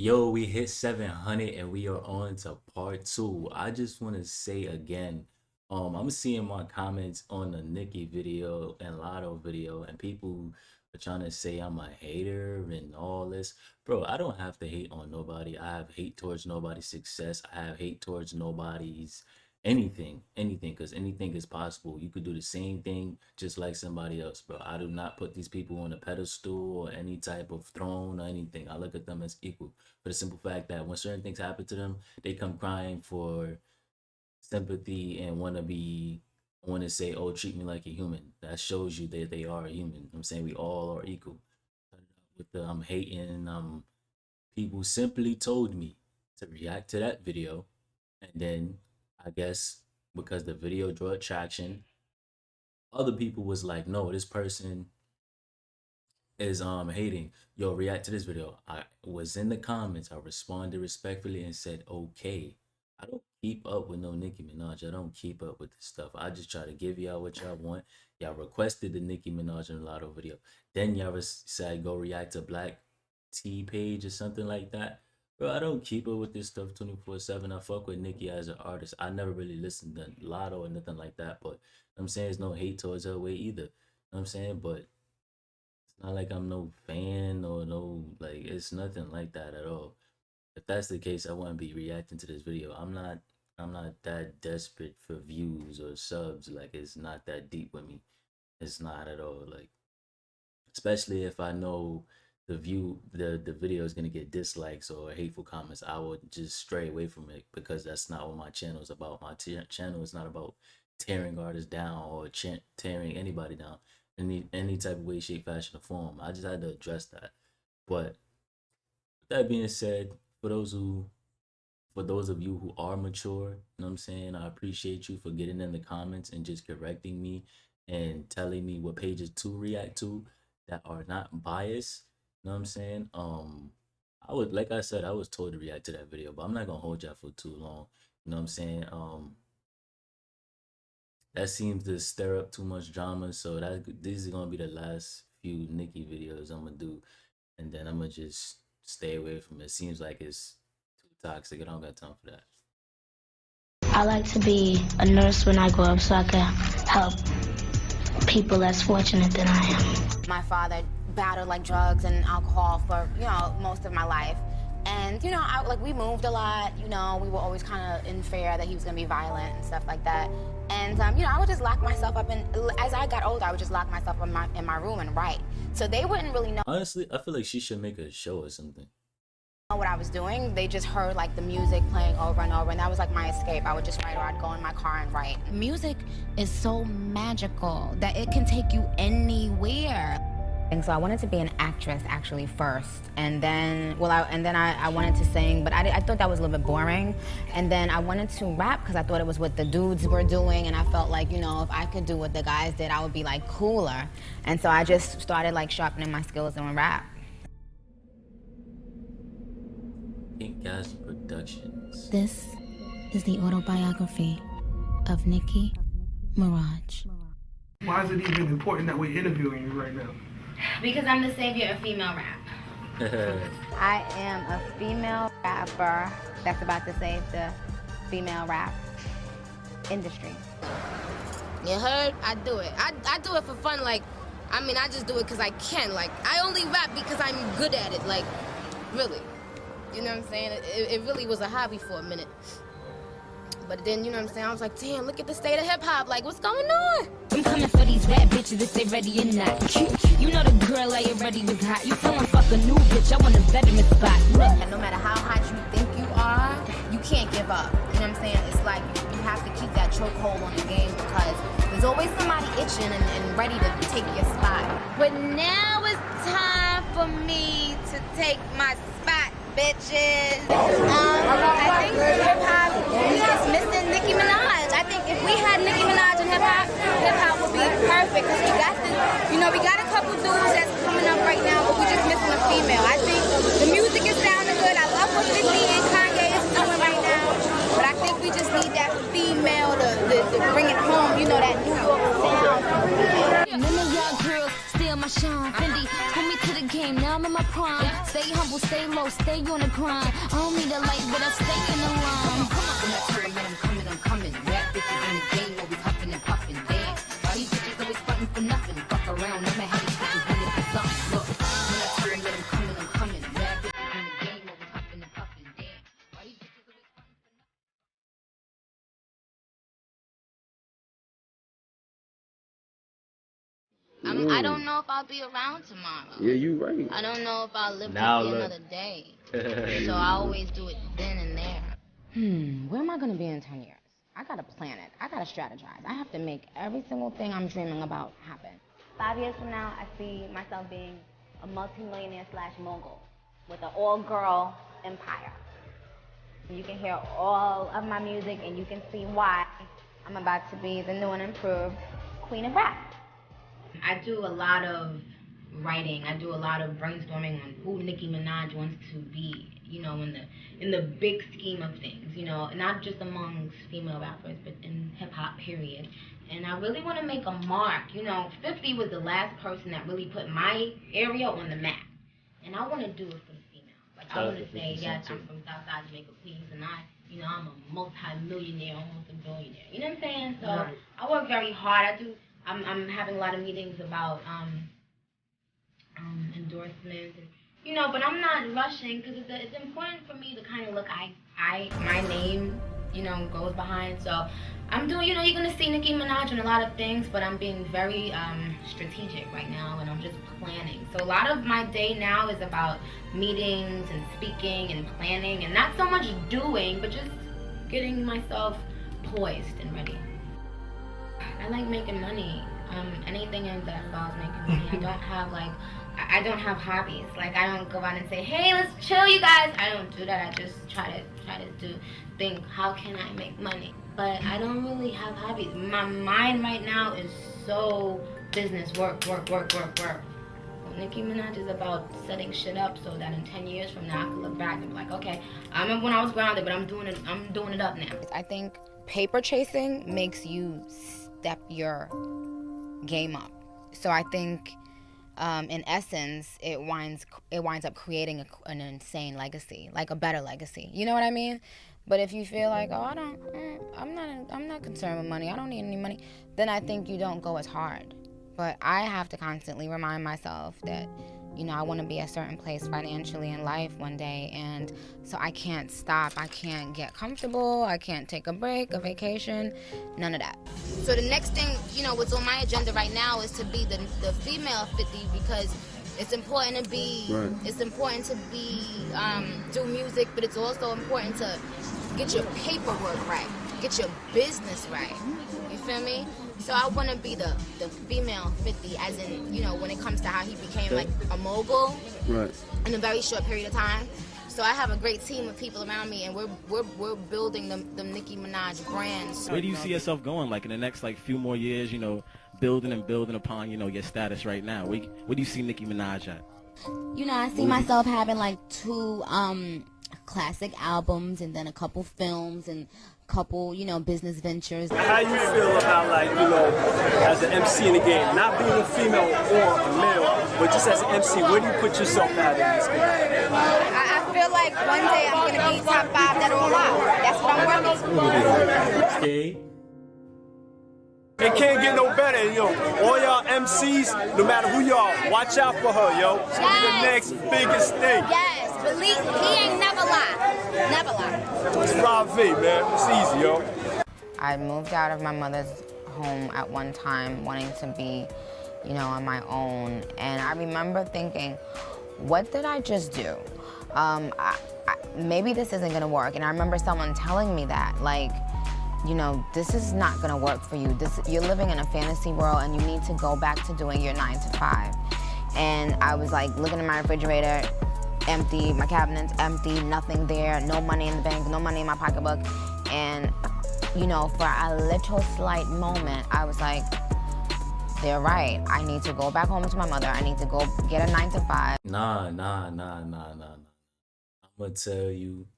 Yo, we hit 700 and we are on to part two. I just want to say again, I'm seeing my comments on the Nicki video and Lotto video, and people are trying to say I'm a hater and all this. Bro, I don't have to hate on nobody. I have hate towards nobody's success. I have hate towards nobody's anything, because anything is possible. You could do the same thing just like somebody else, bro. I do not put these people on a pedestal or any type of throne or anything. I look at them as equal for the simple fact that when certain things happen to them, they come crying for sympathy and want to say, oh, treat me like a human. That shows you that they are a human. I'm saying we all are equal. With the hating, people simply told me to react to that video, and then I guess because the video drew attraction, other people was like, no, this person is hating. Yo, react to this video. I was in the comments. I responded respectfully and said, okay. I don't keep up with no Nicki Minaj. I don't keep up with this stuff. I just try to give y'all what y'all want. Y'all requested the Nicki Minaj and Lotto video. Then y'all said go react to Black T page or something like that. Bro, I don't keep up with this stuff 24/7. I fuck with Nicki as an artist. I never really listened to Lotto or nothing like that. But I'm saying there's no hate towards her way either. You know what I'm saying? But it's not like I'm no fan or no, like, it's nothing like that at all. If that's the case, I wouldn't be reacting to this video. I'm not that desperate for views or subs. Like, it's not that deep with me. It's not at all. Like, especially if I know the video is gonna get dislikes or hateful comments, I would just stray away from it, because that's not what my channel is about. My channel is not about tearing artists down or tearing anybody down in any type of way, shape, fashion, or form. I just had to address that. But with that being said, for those of you who are mature, you know what I'm saying, I appreciate you for getting in the comments and just correcting me and telling me what pages to react to that are not biased. You know what I'm saying? I would, like I said, I was told to react to that video, but I'm not gonna hold y'all for too long. You know what I'm saying? That seems to stir up too much drama, so these are gonna be the last few Nicki videos I'm gonna do, and then I'm gonna just stay away from it. Seems like it's too toxic. I don't got time for that. I like to be a nurse when I grow up so I can help people less fortunate than I am. My father battled like drugs and alcohol for, most of my life. And, we moved a lot, we were always kind of in fear that he was gonna be violent and stuff like that. And, I would just lock myself up, and as I got older, I would just lock myself in my room and write. So they wouldn't really know. Honestly, I feel like she should make a show or something. What I was doing. They just heard like the music playing over and over, and that was like my escape. I would just write, or I'd go in my car and write. Music is so magical that it can take you anywhere. And so I wanted to be an actress actually first, and then I wanted to sing, but I thought that was a little bit boring. And then I wanted to rap because I thought it was what the dudes were doing, and I felt like, if I could do what the guys did, I would be like cooler. And so I just started like sharpening my skills doing rap. Pink Gas Productions. This is the autobiography of Nicki Minaj. Why is it even important that we're interviewing you right now? Because I'm the savior of female rap. I am a female rapper that's about to save the female rap industry. You heard? I do it. I do it for fun. I just do it because I can. I only rap because I'm good at it. Really. You know what I'm saying? It really was a hobby for a minute. But then, I was like, damn, look at the state of hip-hop. What's going on? I'm coming for these rap bitches if they ready or not. You know the girl I already was hot. You feeling fuck a new bitch, I want a veteran spot. Look. And no matter how hot you think you are, you can't give up. You know what I'm saying? It's like you have to keep that chokehold on the game, because there's always somebody itching and ready to take your spot. But now it's time for me to take my spot, bitches. I think hip-hop is missing Nicki Minaj. I think if we had Nicki Minaj in hip-hop would be perfect, because we got a couple dudes that's coming up right now, but we're just missing a female. I think the music is sounding good. I love what 50 and Kanye is doing right now, but I think we just need that female to bring it home, that New York sound. None of y'all girls steal my Sean Fendi. Put me to the game, now I'm in my prime. Stay humble, stay low, stay on the grind. I don't need a light, but I stay in the line. When I turn, man, I'm coming. Rap bitches in the game, always huffing and puffing. Damn, why these bitches always frontin' for nothing? Fuck around, I'ma have these bitches running for something. Look, when I turn, man, I'm coming. Rap bitches in the game, always huffing and puffing. Damn, why these bitches always frontin' for nothing? I don't know if I'll be around tomorrow. Yeah, you right. I don't know if I'll live Now to see look. another day. So I always do it then and there. Where am I gonna be in 10 years? I gotta plan it. I gotta strategize. I have to make every single thing I'm dreaming about happen. 5 years from now, I see myself being a multimillionaire / mogul with an all-girl empire. You can hear all of my music and you can see why I'm about to be the new and improved queen of rap. I do a lot of writing. I do a lot of brainstorming on who Nicki Minaj wants to be, you know, in the big scheme of things, you know, not just amongst female rappers, but in hip hop, period. And I really want to make a mark. You know, 50 was the last person that really put my area on the map. And I want to do it for the females. Like, I want to say, yes, I'm from Southside Jamaica, Queens, and I'm a multi-millionaire, almost a billionaire. You know what I'm saying? So Right. I work very hard. I'm having a lot of meetings about endorsements, and, you know, but I'm not rushing because it's important for me the kind of look my name, you know, goes behind. So I'm doing, you know, you're gonna see Nicki Minaj on a lot of things, but I'm being very strategic right now, and I'm just planning. So a lot of my day now is about meetings and speaking and planning, and not so much doing, but just getting myself poised and ready. I like making money. Anything that involves making money. I don't have hobbies. Like, I don't go out and say, hey, let's chill, you guys. I don't do that. I just try to think, how can I make money? But I don't really have hobbies. My mind right now is so business, work. Well, Nicki Minaj is about setting shit up so that in 10 years from now I can look back and be like, okay, I remember when I was grounded, but I'm doing it up now. I think paper chasing makes you step your game up. So I think in essence it winds up creating an insane legacy, like a better legacy. You know what I mean? But if you feel like, oh, I'm not concerned with money, I don't need any money, then I think you don't go as hard. But I have to constantly remind myself that, you know, I want to be a certain place financially in life one day, and so I can't stop. I can't get comfortable. I can't take a break, a vacation, none of that. So the next thing, you know, what's on my agenda right now is to be the female 50, because it's important to be, do music, but it's also important to get your paperwork right, get your business right. You feel me? So I want to be the female 50, as in, you know, when it comes to how he became like a mogul in a very short period of time. So I have a great team of people around me, and we're building the Nicki Minaj brands. Where do you see yourself going, like in the next few more years? You know, building upon, you know, your status right now. Where do you see Nicki Minaj at? You know, I see myself having like 2 classic albums, and then a couple films, and couple, you know, business ventures. How you feel about, like, you know, as an MC in the game, not being a female or a male, but just as an MC, where do you put yourself at in this game? I feel like one day I'm going to be top 5 that all out. That's what I'm working towards. Okay. It can't get no better, yo. All y'all MCs, no matter who y'all, watch out for her, yo. It's gonna be the next biggest thing. Yes, believe he ain't never lie. Never lie. It's Rob V, man. It's easy, yo. I moved out of my mother's home at one time, wanting to be, you know, on my own. And I remember thinking, what did I just do? Maybe this isn't gonna work. And I remember someone telling me that, like, you know, this is not gonna work for you. You're living in a fantasy world, and you need to go back to doing your 9 to 5. And I was like looking in my refrigerator, empty, my cabinets empty, nothing there, no money in the bank, no money in my pocketbook. And, you know, for a little slight moment, I was like, they're right. I need to go back home to my mother. I need to go get a 9 to 5. Nah. I'm gonna tell you,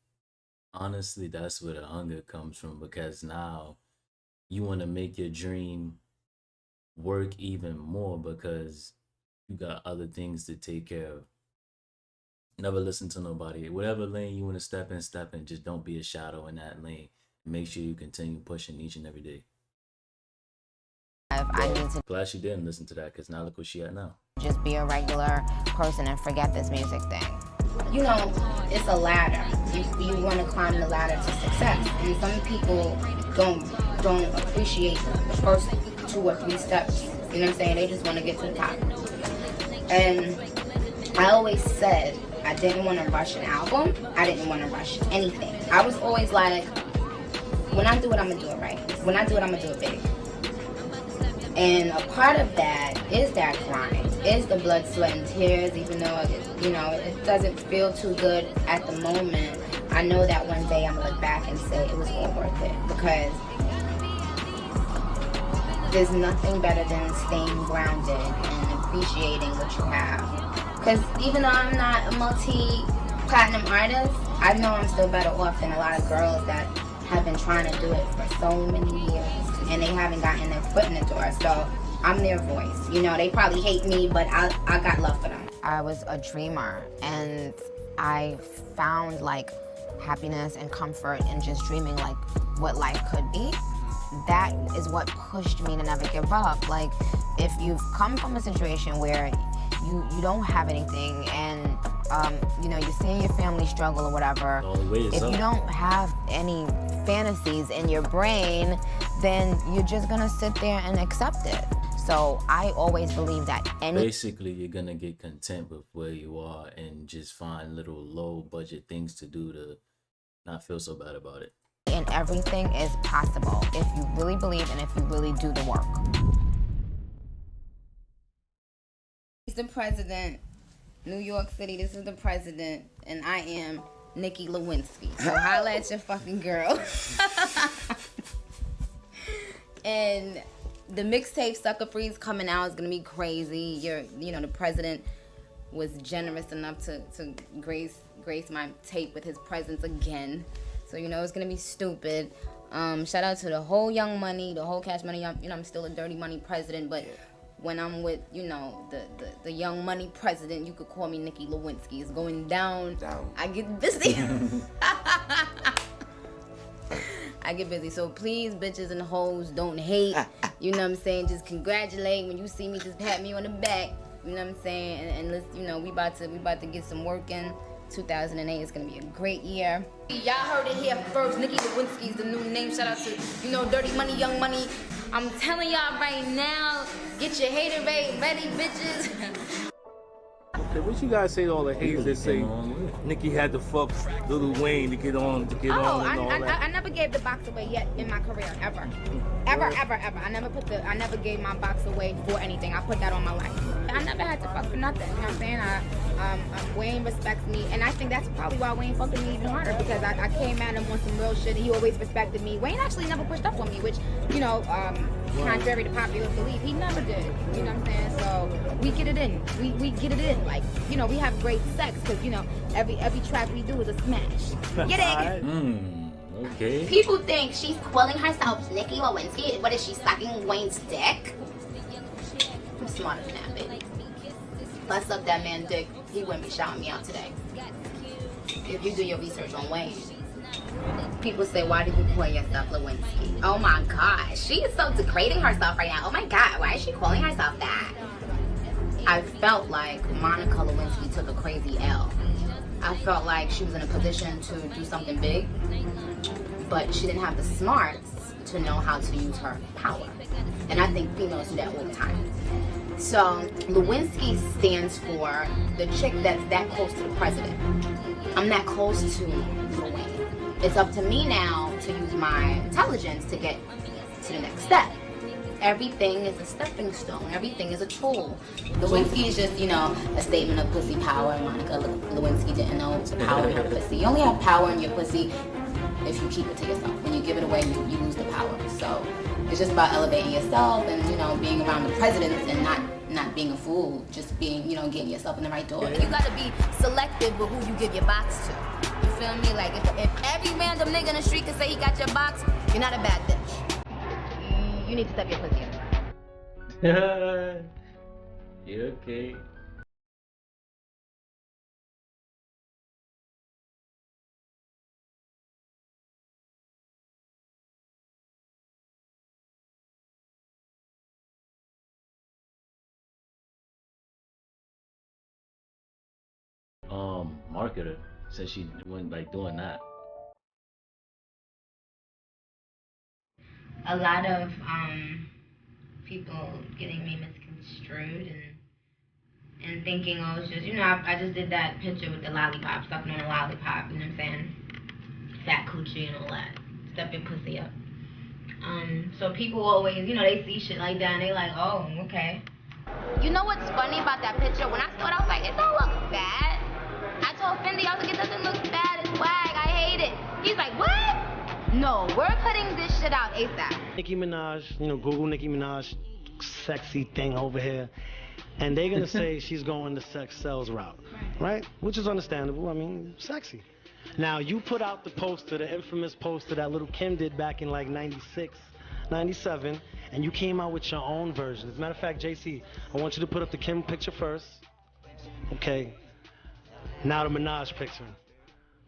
honestly, that's where the hunger comes from, because now you want to make your dream work even more, because You got other things to take care of. Never listen to nobody. Whatever lane you want to step in, step in. Just don't be a shadow in that lane. Make sure you continue pushing each and every day. I need to Glad she didn't listen to that, because now look where she at now. just be a regular person and forget this music thing. You know, it's a ladder. You want to climb the ladder to success, and some people don't appreciate the first 2 or 3 steps. You know what I'm saying? They just want to get to the top. And I always said I didn't want to rush an album. I didn't want to rush anything. I was always like, when I do it, I'm gonna do it right. When I do it, I'm gonna do it big. And a part of that is that grind, is the blood, sweat, and tears. Even though it doesn't feel too good at the moment, I know that one day I'm gonna look back and say it was all worth it, because there's nothing better than staying grounded and appreciating what you have. Because even though I'm not a multi-platinum artist, I know I'm still better off than a lot of girls that have been trying to do it for so many years and they haven't gotten their foot in the door. So I'm their voice. You know, they probably hate me, but I got love for them. I was a dreamer, and I found like happiness and comfort in just dreaming like what life could be. That is what pushed me to never give up. Like, if you've come from a situation where you don't have anything, and you're seeing your family struggle or whatever, if you don't have any fantasies in your brain, then you're just gonna sit there and accept it. So I always believe that basically you're gonna get content with where you are and just find little low budget things to do to not feel so bad about it. And everything is possible if you really believe and if you really do the work. He's the president, New York City, this is the president, and I am Nicki Lewinsky. So holla at your fucking girl. And the mixtape Sucker Free's coming out is gonna be crazy. The president was generous enough to grace my tape with his presence again. So it's gonna be stupid. Shout out to the whole Young Money, the whole Cash Money. I'm still a Dirty Money president, but when I'm with the Young Money president, you could call me Nicki Lewinsky. It's going down. I get busy. I get busy. So please, bitches and hoes, don't hate. You know what I'm saying? Just congratulate. When you see me, just pat me on the back. You know what I'm saying? And let's, we about to get some work in. 2008 is gonna be a great year. Y'all heard it here first. Nicki Lewinsky is the new name. Shout out to Dirty Money, Young Money. I'm telling y'all right now, get your hater rate ready, bitches. Okay, what you guys say to all the haters that say Nicki had to fuck Lil Wayne to get on and all that? I never gave the box away yet in my career, ever. Ever. I never gave my box away for anything. I put that on my life. I never had to fuck for nothing. You know what I'm saying? Wayne respects me, and I think that's probably why Wayne fucked with me even harder, because I came at him on some real shit, and he always respected me. Wayne actually never pushed up on me, which, contrary to popular belief, he never did. You know what I'm saying? So we get it in. We get it in. Like, we have great sex, because, every track we do is a smash. Get it? Okay. People think she's calling herself Nicki Lewinsky. What is she, sucking Wayne's dick? I'm smarter than that, baby. If I suck that man's dick, he wouldn't be shouting me out today. If you do your research on Wayne. People say, why did you call yourself Lewinsky? Oh my God, she is so degrading herself right now. Oh my God, why is she calling herself that? I felt like Monica Lewinsky took a crazy L. I felt like she was in a position to do something big, but she didn't have the smarts to know how to use her power. And I think females do that all the time. So Lewinsky stands for the chick that's that close to the president. I'm that close to Lil Wayne. It's up to me now to use my intelligence to get to the next step. Everything is a stepping stone. Everything is a tool. Lewinsky is just, a statement of pussy power. Monica Lewinsky didn't know power in her pussy. You only have power in your pussy if you keep it to yourself. When you give it away, you lose the power. So it's just about elevating yourself and, being around the presidents and not being a fool. Just being, getting yourself in the right door. You gotta be selective with who you give your box to. You feel me? Like, if every random nigga in the street can say he got your box, you're not a bad bitch. You need to step your pussy up. Yeah, okay. Marketer said she went like doing that. A lot of people getting me misconstrued and thinking, oh, it's just, I just did that picture with the lollipop, sucking on a lollipop, you know what I'm saying? Fat coochie and all that. Step your pussy up. So people always, they see shit like that and they like, oh, okay. You know what's funny about that picture? When I saw it, I was like, it don't look bad. I told Fendi, I was like, it doesn't look bad. It's wag. I hate it. He's like, what? No, we're cutting this shit out ASAP. Nicki Minaj, Google Nicki Minaj, sexy thing over here. And they're gonna say she's going the sex sells route, right? Which is understandable. I mean, sexy. Now, you put out the poster, the infamous poster that little Kim did back in like 96, 97, and you came out with your own version. As a matter of fact, JC, I want you to put up the Kim picture first. Okay. Now the Minaj picture.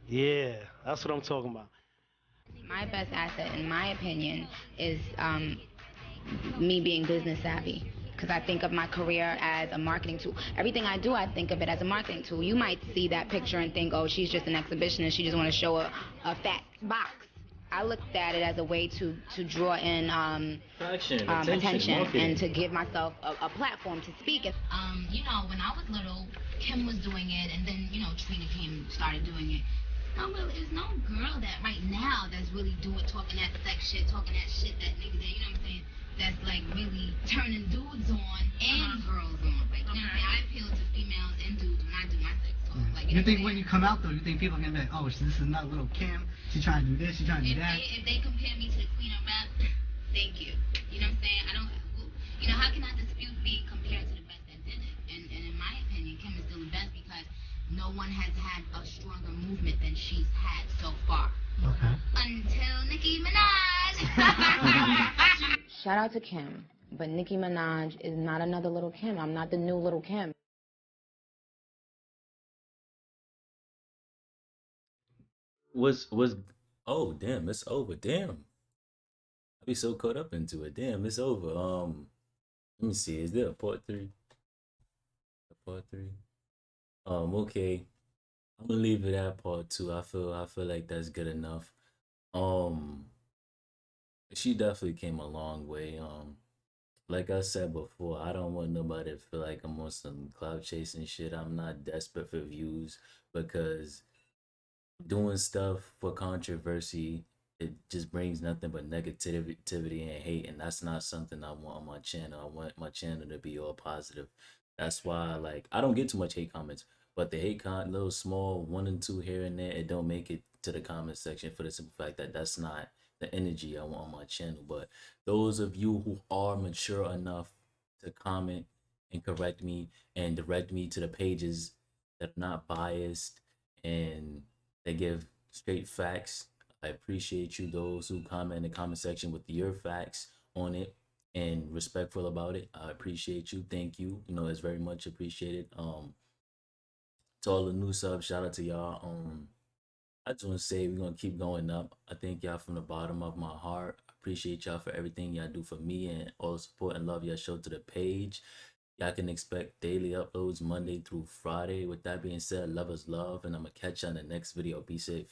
Yeah, that's what I'm talking about. My best asset, in my opinion, is me being business savvy. Because I think of my career as a marketing tool. Everything I do, I think of it as a marketing tool. You might see that picture and think, oh, she's just an exhibitionist. She just want to show a fat box. I looked at it as a way to draw in attention and to give myself a platform to speak. When I was little, Kim was doing it, and then, Trina started doing it. There's no girl that right now that's really talking that sex shit, talking that shit that niggas, you know what I'm saying? That's like really turning dudes on and girls on. Like, you know what I'm saying? I appeal to females and dudes when I do my sex talk. Like, you think when you come out though, you think people are gonna be like, oh, this is not little Kim. She's trying to do this, she's trying to do that. If they compare me to the queen of rap, thank you. You know what I'm saying? How can I dispute being compared to the best that did it? And in my opinion, Kim is still the best because no one has had a stronger movement than she's had so far. Okay. Until Nicki Minaj. Shout out to Kim, but Nicki Minaj is not another little Kim. I'm not the new little Kim. Oh damn, it's over. Damn. I be so caught up into it. Damn, it's over. Let me see. Is there a part 3? A part 3? Okay. I'm gonna leave it at part 2. I feel like that's good enough. She definitely came a long way. Like I said before, I don't want nobody to feel like I'm on some cloud chasing shit. I'm not desperate for views because doing stuff for controversy, it just brings nothing but negativity and hate, and that's not something I want on my channel. I want my channel to be all positive. That's why, like, I don't get too much hate comments, but the hate comment, little small 1 and 2 here and there, it don't make it to the comment section for the simple fact that that's not the energy I want on my channel. But those of you who are mature enough to comment and correct me and direct me to the pages that are not biased and they give straight facts, I appreciate you. Those who comment in the comment section with your facts on it and respectful about it, I appreciate you. Thank you. It's very much appreciated. To all the new subs, shout out to y'all. I just want to say we're gonna keep going up. I thank y'all from the bottom of my heart. I appreciate y'all for everything y'all do for me and all the support and love y'all show to the page. Y'all can expect daily uploads Monday through Friday. With that being said, love is love, and I'm gonna catch y'all in the next video. Be safe.